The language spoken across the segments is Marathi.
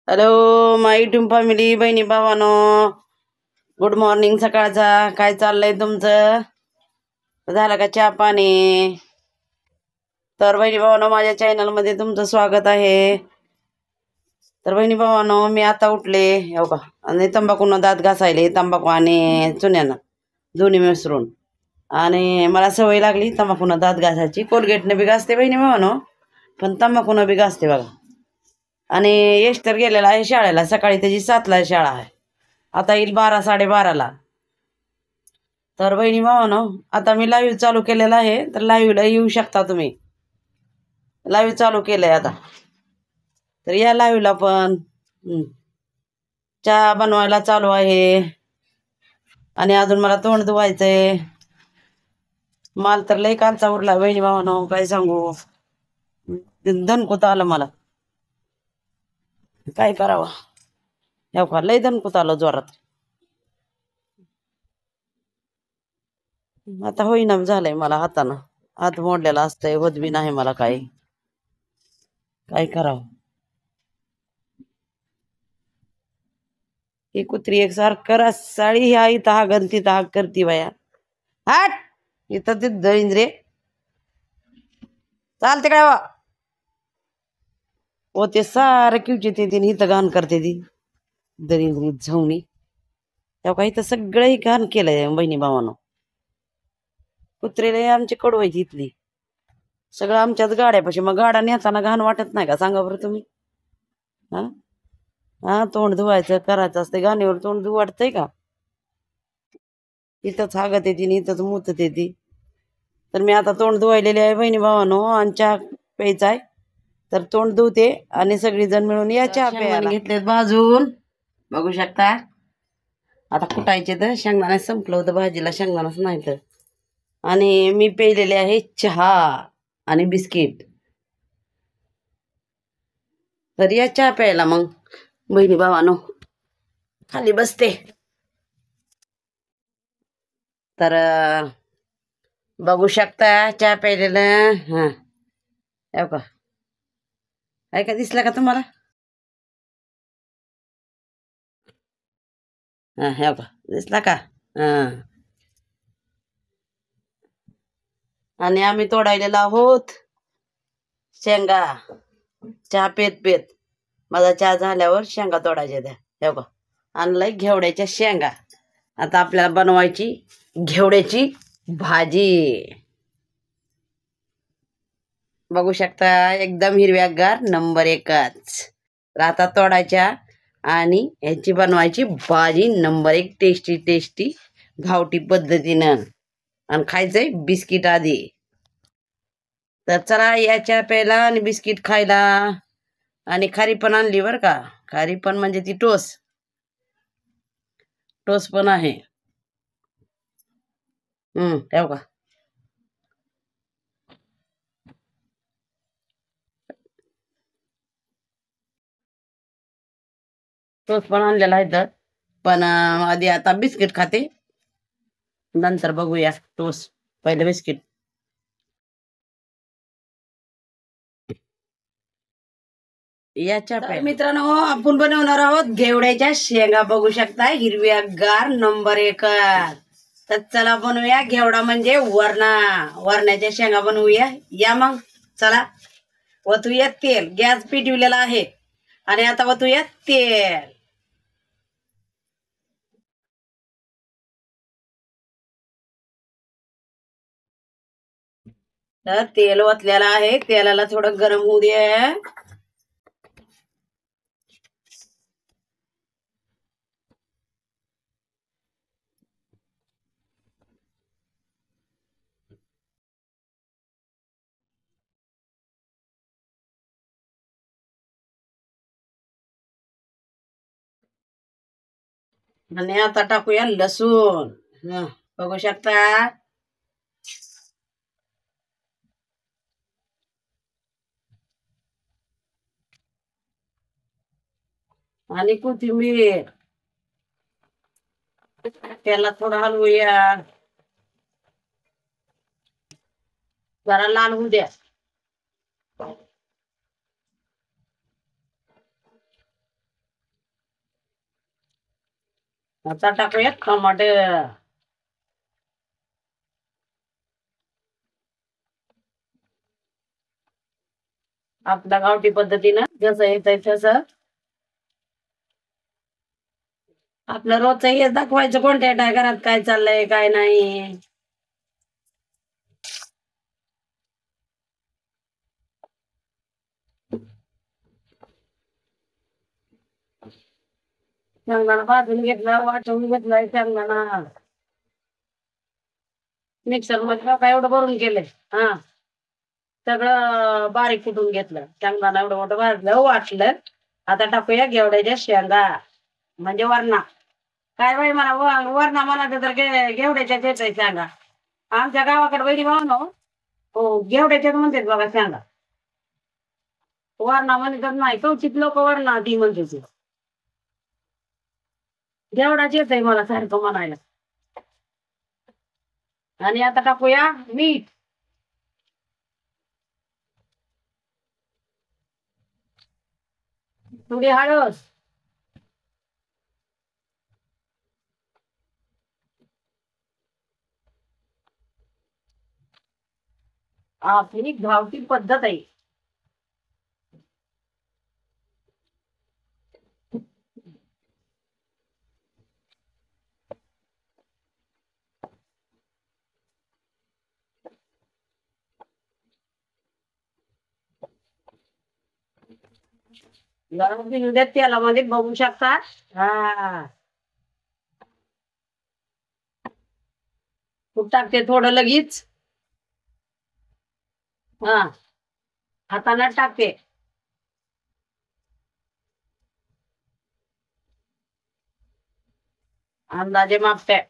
हॅलो माय युट्यूब फॅमिली, बहिणी भावानो, गुड मॉर्निंग. सकाळचा काय चाललंय तुमचं? झालं का चहा पाणी? तर बहिणी भावानो, माझ्या चॅनलमध्ये तुमचं स्वागत आहे. तर बहिणी भावानो, मी आता उठले हो का, आणि तंबाखूनं दात घासायले, तंबाखू आणि चुन्यानं दोन्ही मिसळून. आणि मला सवय लागली तंबाखूनं दात घासायची. कोलगेटनं बी घासते बहिणी भावानो, पण तंबाखूनं बी घासते बघा. आणि यश तर गेलेला आहे शाळेला. सकाळी त्याची 7ला शाळा आहे, आता येईल 12 12:30ला. तर बहिणी भावानो, आता मी लाईव्ह चालू केलेला आहे, तर लाईव्हला येऊ शकता तुम्ही. लाईव्ह चालू केलंय आता, तर या लाईव्हला पण. चहा बनवायला चालू आहे, आणि अजून मला तोंड धुवायचंय. माल तर लय कालचा उरला बहिणी भावानो, काय सांगू. दणकूत आलं मला, काय करावं. हो का, लय दणकूत आलं जोरात. आता होईना झालंय मला हातानं. हात मोडलेला असतंय, होत बी नाही मला काय करावं. ही कुत्री एक सारखं साडी ह्या इथं हा गंती हा करती बाया. हाट इथं ते दळींद्रे चालते काय वा. ओ ते सारं किवची ते तिने इथं घाण करते ती दळींद्री झवणी. तेव्हा इथं सगळं घाण केलंय बहिणी भावानं. कुत्रेला आमची कडवायची इथली सगळं आमच्याच गाड्यापाशी. मग गाड्या नेताना घाण वाटत नाही का, सांगा बरं तुम्ही. हा हा, तोंड धुवायचं करायचं असते, गाणीवर तोंड धुव वाटतंय का. इथंच हागत येते इथंच मुतत येते. तर मी आता तोंड धुवायलेले आहे बहिणी भावानो, आणि चहा प्यायचा आहे. तर तोंड धुते आणि सगळी जण मिळून या चहा प्यायला. घेतलेत भाजून, बघू शकता. आता कुटायचे तर शेंगदाणा संपलं होतं भाजीला, शेंगदाणाच नाही तर. आणि मी प्यायलेले आहे चहा आणि बिस्किट. तर या चहा प्यायला मग बहिणी भावानो, खाली बसते. तर बघू शकता चहा प्यायलेलं. हा हो का, आहे का, दिसला का तुम्हाला? हा हो का, दिसला का? हा. आणि आम्ही तोडायलेला आहोत शेंगा. चहा पेत पेत माझा चहा झाल्यावर शेंगा तोडायच्या द्या. हो का, आणलाय घेवड्याच्या शेंगा. आता आपल्याला बनवायची घेवड्याची भाजी. बघू शकता, एकदम हिरव्यागार, नंबर एकच. आता तोडायच्या आणि ह्याची बनवायची भाजी नंबर एक, टेस्टी टेस्टी गावठी पद्धतीनं. आणि खायचंय बिस्किट आधी. तर चला याच्या प्यायला आणि बिस्किट खायला. आणि खारी पण आणली बरं का. खारी पण म्हणजे ती टोस पण आहे. ठेव का. टोस पण आणलेला आहे. तर पण आधी आता बिस्किट खाते, नंतर बघूया टोस. पहिले बिस्किट. याच्या मित्रांनो, आपण बनवणार आहोत घेवड्याच्या शेंगा. बघू शकता, हिरव्यागार, नंबर एक. तर चला बनवूया. घेवडा म्हणजे वरण्याच्या शेंगा बनवूया. या मग चला. वतूया तेल. गॅस पेटविलेला आहे, आणि आता वतूया तेल. तर तेल ओतलेलं आहे, तेलाला थोडं गरम होऊ दे. आणि आता टाकूया लसूण. बघू शकता. आणि कोथिंबीर. त्याला थोडं हलवूया, जरा लाल होऊ द्या. आता टाकूयात टमाटे. आपल्या गावठी पद्धतीनं जसं येतंय तसं आपलं रोजचं हे दाखवायचं कोणत्या घरात काय चाललंय काय नाही. शेंगदाणा भाजून घेतला, वाटून घेतलाय शेंगदाणा. मिक्सर मध्ये काय एवढं भरून केलंय. हा, सगळं बारीक कुटून घेतलं. शेंगदाणा एवढं मोठं भाजलं, वाटलं. आता टाकूया घेवड्याच्या शेंगा म्हणजे वरणा. काय बाई मला वरणा म्हणायचं तर घेवड्याच्या येतंय शेंगा. आमच्या गावाकडे वैरी भाऊ हो घेवड्याच्याच म्हणतात बघा शेंगा. वरणा म्हणतात नाही, कवचित लोक वरणा ती म्हणते. घेवडाच येतंय मला सारखं म्हणायला. आणि आता टाकूया मीठ. थोडी हळद. आपली गावठी पद्धत आहे. गरम भिजू द्या तेलामध्ये बघू शकता. हा, तूप टाकते थोडं लगेच. हा, हाताने टाकते. अंदाजे मापते.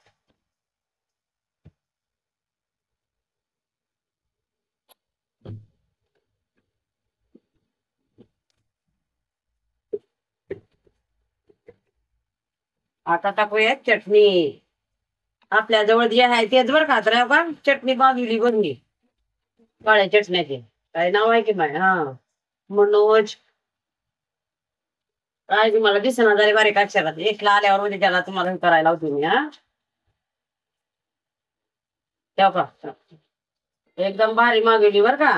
आता टाकूया चटणी. आपल्या जवळ जे आहे तेच बरं खात राहा का. चटणी बाजूली बनली काळ्या चटण्याची. काय नाव आहे की माय. हा, मनोज. काय तुम्हाला दिसना झाले बारीक अक्षरात. एकला आल्यावर म्हणजे त्याला तुम्हाला हे करायला होती मी. हा, तेव्हा का एकदम भारी मागवली बर का.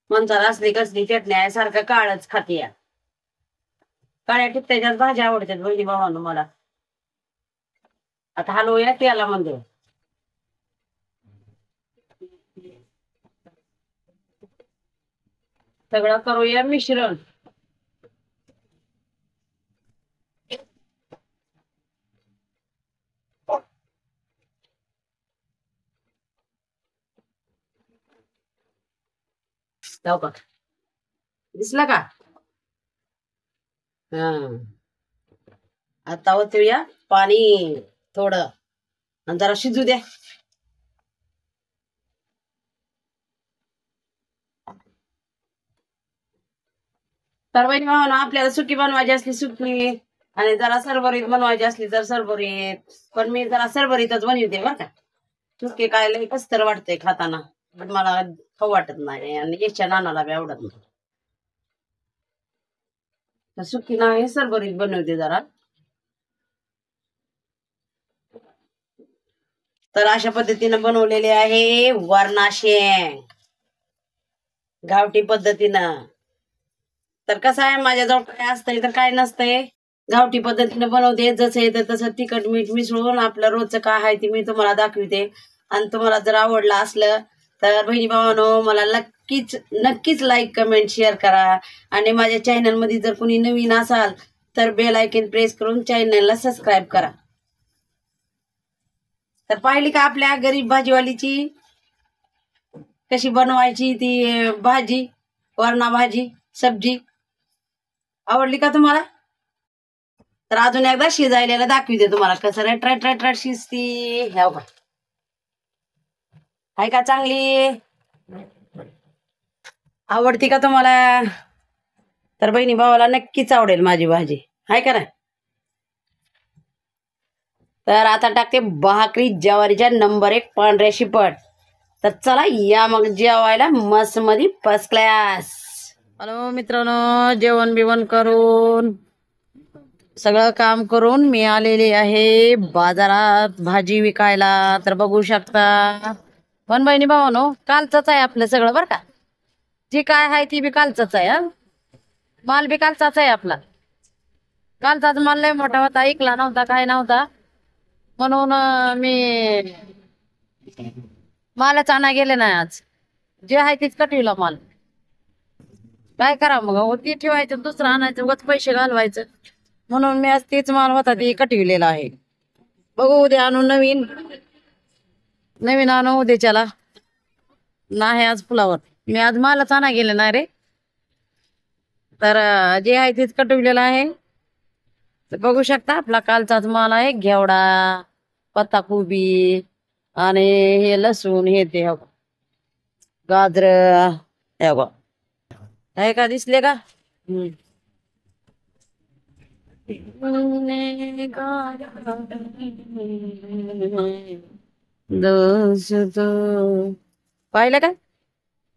म्हणतात असली कसली चटणी आहे, सारखं काळच खाते. काळ्या टिकट्याच्याच भाज्या आवडतात बहिणी भावानं मला. आता हलवूया त्याला म्हणजे सगळं करूया मिश्रण. जाऊ का दिसलं का. हा, आता ओतूया पाणी थोडं आणि जरा शिजू द्या. तर बहिणी भावानं आपल्याला सुकी बनवायची असली सुकी आणि जरा सरभरीत बनवायची असली तर सरभरीत. पण मी जरा सरभरीतच बनवते बरं का. सुकी काय लई कसतर वाटतंय खाताना. पण मला खाऊ वाटत नाही आणि याच्या नानाला बी आवडत नाही. तर सुकी नाही सरभरीत बनवते जरा. तर अशा पद्धतीनं बनवलेले आहे वरणा शेंग गावठी पद्धतीनं. तर कसं आहे माझ्याजवळ काय असतंय तर काय नसतंय. गावठी पद्धतीनं बनवते. जसं येतं तसं तिखट मीठ मिसळून आपलं रोजचं काय आहे ते मी तुम्हाला दाखवते. आणि तुम्हाला जर आवडलं असलं तर बहिणी भावानो मला नक्कीच नक्कीच लाईक कमेंट शेअर करा. आणि माझ्या चॅनलमध्ये जर कोणी नवीन असाल तर बेल आयकॉन प्रेस करून चॅनलला सबस्क्राईब करा. तर पाहिली का आपल्या गरीब भाजीवालीची कशी बनवायची ती भाजी, वरणा भाजी सब्जी. आवडली का तुम्हाला. तर अजून एकदा शिजायला दाखवते तुम्हाला कसं रट रट रट शिजती. ह्या बघा आहे का चांगली. आवडती का तुम्हाला. तर बहिणी भावाला नक्कीच आवडेल माझी भाजी. हाय का नाही. तर आता टाकते भाकरी ज्वारीच्या नंबर 1 पांढऱ्या शिपट. तर चला या मग जेवायला मस्त मध्ये फर्स्ट क्लास. हॅलो मित्रांनो, जेवण बिवण करून सगळं काम करून मी आलेले आहे बाजारात भाजी विकायला. तर बघू शकता. पण बहिणी भावानो, कालचंच आहे आपलं सगळं बरं का. जी काय आहे ती बी कालचंच आहे. हा, माल बी कालचाच आहे आपला. कालचाच माल लय मोठा होता, ऐकला नव्हता, काय नव्हता, म्हणून मी मालच आणा गेले नाही आज. जे आहे तीच कटविला माल. काय करा मग, ती ठेवायचं दुसरं आणायचं, उगाच पैसे घालवायचं. म्हणून मी आज तीच माल होता ती कटविलेला आहे. बघू उद्या आणू नवीन. नवीन आणू उद्याच्याला. नाही आज फुलावर. मी आज मालच आणा गेले नाही रे. तर जे आहे तेच कटविलेलं आहे. तर बघू शकता आपला कालचाच माल आहे. घेवडा, पत्ताकोबी आणि हे लसूण, हे ते गाजर, हे बघ. आहे का, दिसले का? पाहिलं का,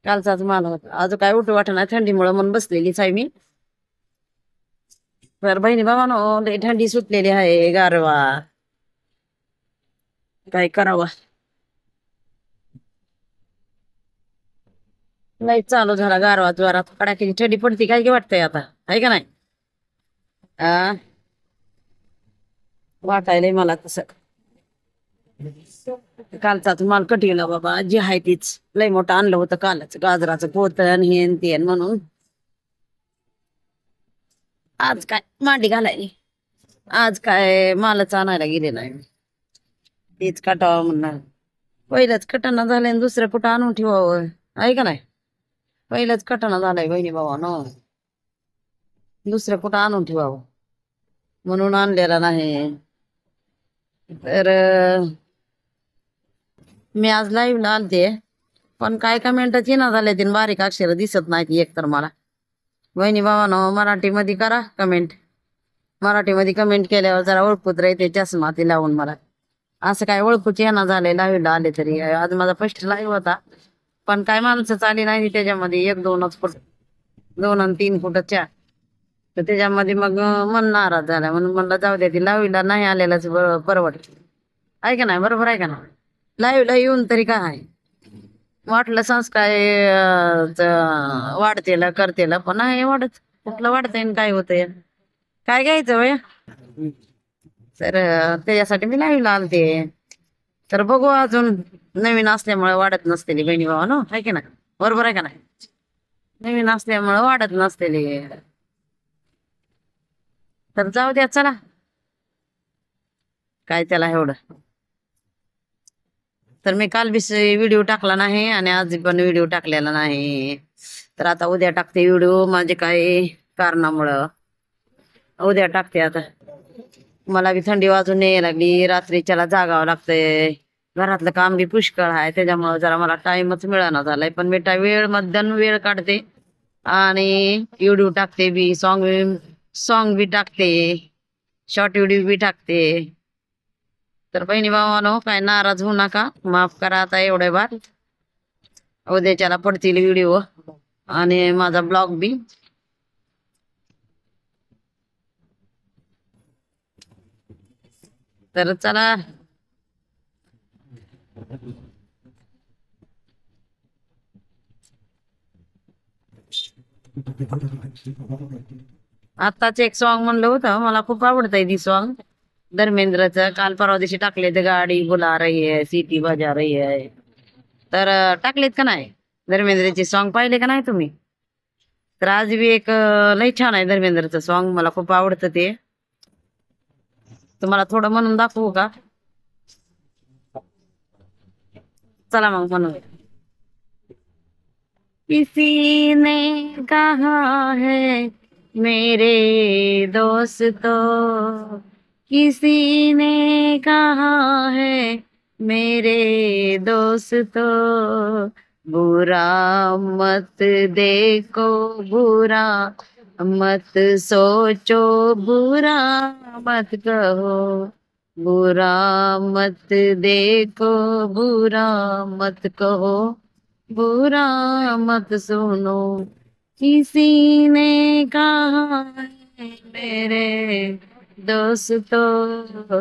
कालचाच माल होता. अजून काय उठू वाटत नाही थंडीमुळे, म्हणून बसलेलीच आहे मी. तर बहिणी बाबांनो, लय थंडी सुटलेली आहे, गारवा. काय करावा, नाही चालू झाला गारवा जोरात. कडाक्याची थंडी पडती काय की वाटतंय आता, आहे का नाही? आ, वाटायलंय मला तसं. कालचाच माल कटविला बाबा. जे आहे तीच. लय मोठं आणलं होतं कालच, गाजराचं पोत आणि हे ते, म्हणून आज काय मांडी घालायली. आज काय मालच आणायला गेले नाही. तेच कटावं म्हणणार. पहिलंच कटाना झालंय आणि दुसरं कुठं आणून ठेवावं, आहे का नाही? पहिलंच कटाना झालाय बहिणी भावानं, दुसरं कुठं आणून ठेवावं, म्हणून आणलेला नाही. तर मी आज लाईव्हला आलते, पण काय कमेंटच येणार झाले ते, बारीक अक्षर दिसत नाहीत एक तर मला. बहिणी भावानं, मराठीमध्ये करा कमेंट. मराठीमध्ये कमेंट केल्यावर जरा ओळखूत राहते चष्मा ती लावून मला. असं काय ओळखूच येणार झालंय लाईव्हला आले तरी. आज माझा फर्स्ट लाईव्ह होता, पण काय माणसं आली नाही त्याच्यामध्ये. 1-2च फुट, 2 आणि 3 फुटाच्या. तर त्याच्यामध्ये मग मन नाराज झाला, म्हणून म्हणलं जाऊ द्या, ती लाईव्हला नाही आलेलाच परवडत, आहे का नाही? बरोबर आहे का नाही? लाईव्हला येऊन तरी काय आहे, वाटलं संस्कार वाढतेला करतेला, पण नाही वाढत. कुठलं वाढतंय आणि काय होतंय, काय घ्यायचं वय. तर त्याच्यासाठी मी लाईव्हला आलते. तर बघू, अजून नवीन असल्यामुळे वाढत नसतेली बहिणी भावानो, आहे की नाही? बरोबर आहे का नाही? नवीन असल्यामुळे वाढत नसतेली. तर जाऊ द्या, चला, काय त्याला एवढं. तर मी काल बी व्हिडिओ टाकला नाही आणि आज पण व्हिडिओ टाकलेला नाही. तर आता उद्या टाकते व्हिडिओ, माझे काही कारणामुळं उद्या टाकते. आता मला बी थंडी वाजून यायला लागली, रात्रीच्याला जागावं लागतंय, घरातलं काम बी पुष्कळ आहे, त्याच्यामुळे जरा मला टाइमच मिळाना झालाय. पण मी वेळ मध्यान वेळ काढते आणि व्हिडिओ टाकते बी, सॉंग बी टाकते, शॉर्ट व्हिडिओ बी टाकते. तर बहिणी भावानो, काय नाराज होऊ नका, माफ करा आता एवढे बार. उद्याच्याला पडतील व्हिडिओ आणि माझा ब्लॉग बी. तर चला, आत्ताच एक सॉंग म्हणलं होतं, मला खूप आवडतंय ती सॉंग, धर्मेंद्रचं. काल परवा दिवशी टाकले, ते गाडी बुला रही है, सिटी बजा रही है. तर टाकलेत का नाही धर्मेंद्रचे सॉंग, पाहिले का नाही तुम्ही? तर आज बी एक लई छान आहे धर्मेंद्रचं सॉंग, मला खूप आवडतं ते. तुम्हाला थोडं म्हणून दाखवू का? चला मग म्हणून. किसी ने कहा है मेरे दोस्तों, किसी ने कहा है मेरे दोस्तों, बुरा मत देखो, बुरा मत सोचो, बुरा मत कहो, बुरा मत देखो, बुरा मत कहो, बुरा मत सुनो, किसी ने कहा है मेरे दोस्तों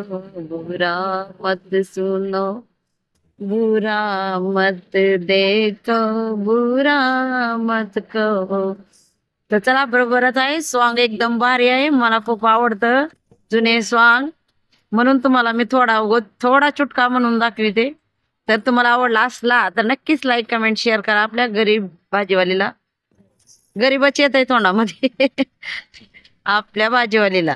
बुरा मत सुनो, बुरा मत देखो, बुरा मत कहो. तर चला बरोबरच आहे. सॉन्ग एकदम भारी आहे, मला खूप आवडतं जुने सॉन्ग, म्हणून तुम्हाला मी थोडा चुटका म्हणून दाखविते. तर तुम्हाला आवडला असला तर नक्कीच लाईक कमेंट शेअर करा. आपल्या गरीब भाजीवालीला, गरीबच येत आहे तोंडामध्ये आपल्या भाजीवालीला.